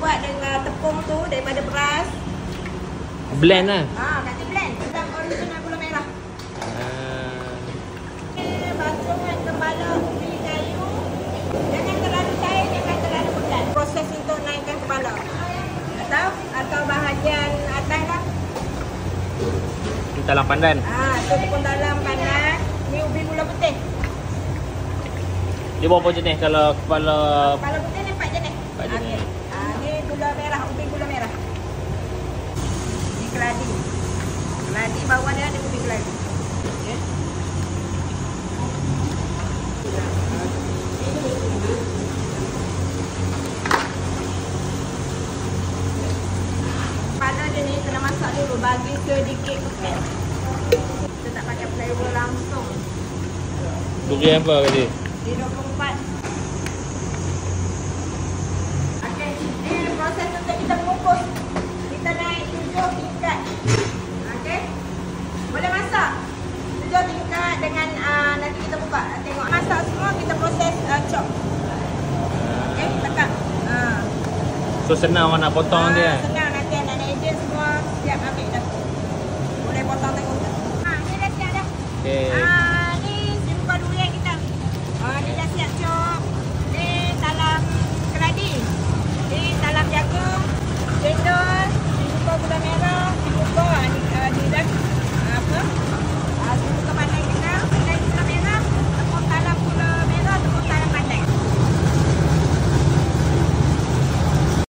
buat dengan tepung tu daripada beras. Blend lah. Kata blend. Sedang original gula merah. Bacungan kepala ubi kayu. Jangan terlalu cair, jangan terlalu pekat. Proses untuk naikkan kepala. Atau bahagian atas lah. Dalam pandan. Tu pun dalam pandan. Ni ubi gula putih. Dia berapa jenis kalau kepala? Kepala putih ni 4 jenis. 4 jenis. Ni gula merah, ubi gula merah. Ni keladi. Keladi bawah dia ada ubi keladi. Okay. Kepala dia ni kena masak dulu, bagi sedikit pekat. Kita tak pakai flavor langsung. Durian apa tadi? Di 24. Okey, ini proses untuk kita mengukus. Kita naik 7 tingkat. Okey. Boleh masak 7 tingkat dengan nanti kita buka. Tengok masak semua, kita proses chop. Okey, tekan. So senang orang nak potong dia. Senang, nanti anak-anak agent semua siap ambil dah. Boleh potong tengok. Ni dah siap dah. Okey.